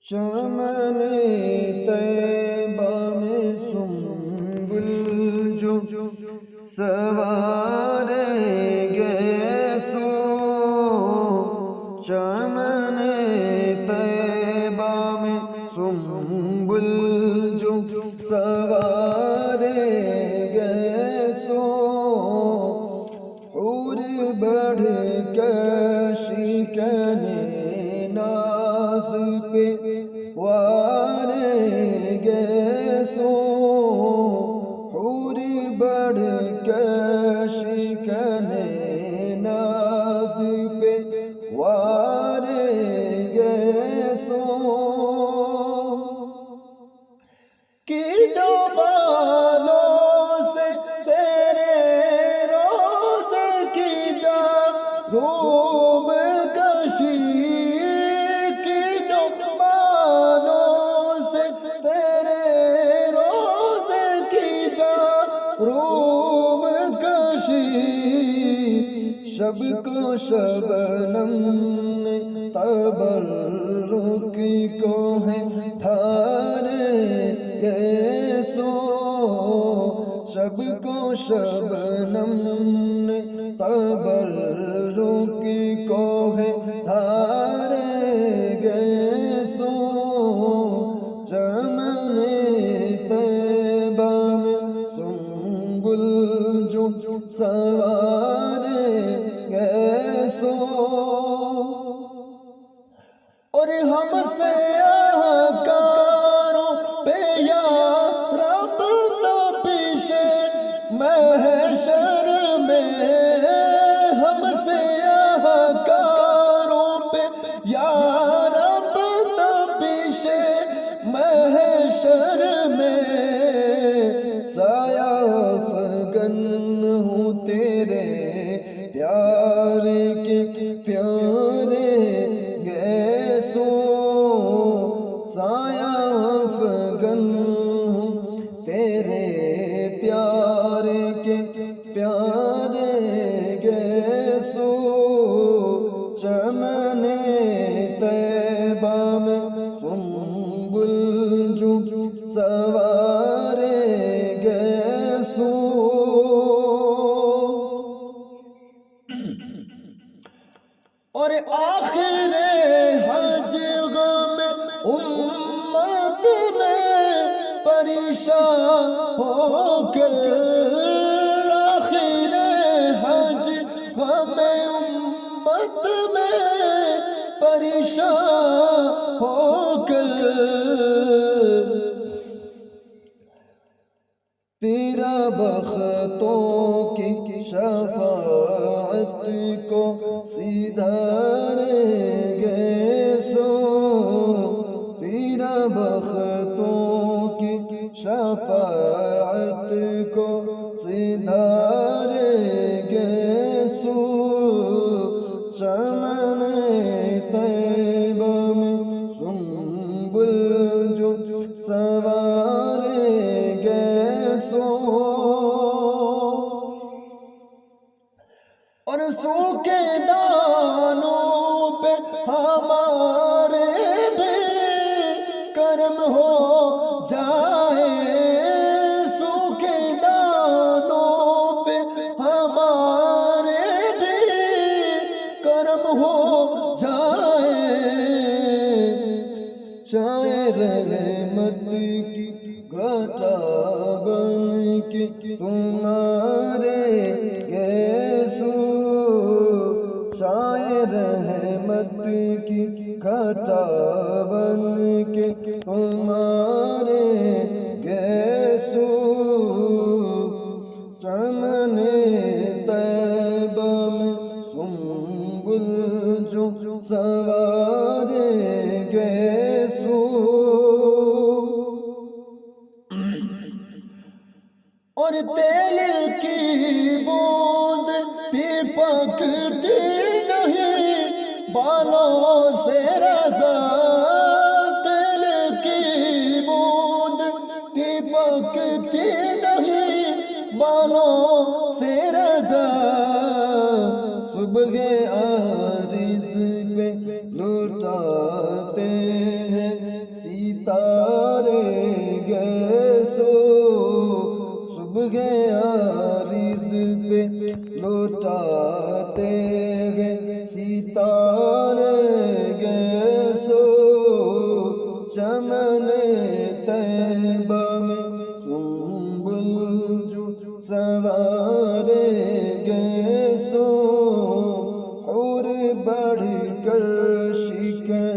چمن طیبہ میں سنبل جو سواریں گے سو، چمن طیبہ میں سنبل جو سواریں گے سو، حور بڑھ کے شکن ناز پہ واریں گے سو، حور بڑھ کے شکن ناز پہ واریں گے سو، کہ جو بالوں سے تیرے روزے کی جا روب کشی، کی جو بالوں سے تیرے روزے کی جا روب کشی، شب کو شبنم نے تبرک کو ہے ڈھاریں گے سو، شب کو شبنم نے تبرک کو ہے ڈھاریں گے سو، چمن طیبہ میں سنبل جو سواریں گے سو، اور ہم سے آکاروں پہ یا رب تو پیشے محشر میں، ہم سے آکاروں پہ یا رب تو پیشے محشر میں، سایہ افغن ہوں تیرے پیار کے پیارے گے سو، سایہ افغن ہوں تیرے پیار کے پیارے گے سو، چمن طیبہ میں سنبل جو سواریں گے سو، اور آخر حج غم امت میں پریشان ہو کر، آخر حج غم امت میں پریشان ہو کر، تیرا بختوں کی شفاعت کو سدھاریں گے سو، تیرا بختوں کی شفاعت کو سدھاریں گے سو، چمن طیبہ میں سنبل جو سواریں گے سو، اور سوکھے دانوں پہ ہمارے بھی کرم ہو جائے، سوکھے دانوں پہ ہمارے بھی کرم ہو جائے، چاہے رحمت کی گھٹا بن کے تمہارے گے سو، چاہے رحمت کی گھٹا بن کے تمہارے گے سو، چمن طیبہ میں سنبل جو سواریں گے سو، اور تیل کی بوند بھی پکتی نہیں بالوں سے رضا، تیل کی بوند بھی پکتی نہیں بالوں سے رضا، صبح عارض پہ لوٹاتے ہیں ستارے گئے سو صبح عارض پہ لوٹاتے ہیں ستارے گئے سو چمن طیبہ میں سنبل جو سوارے گئے سو اور بڑھ کر شکن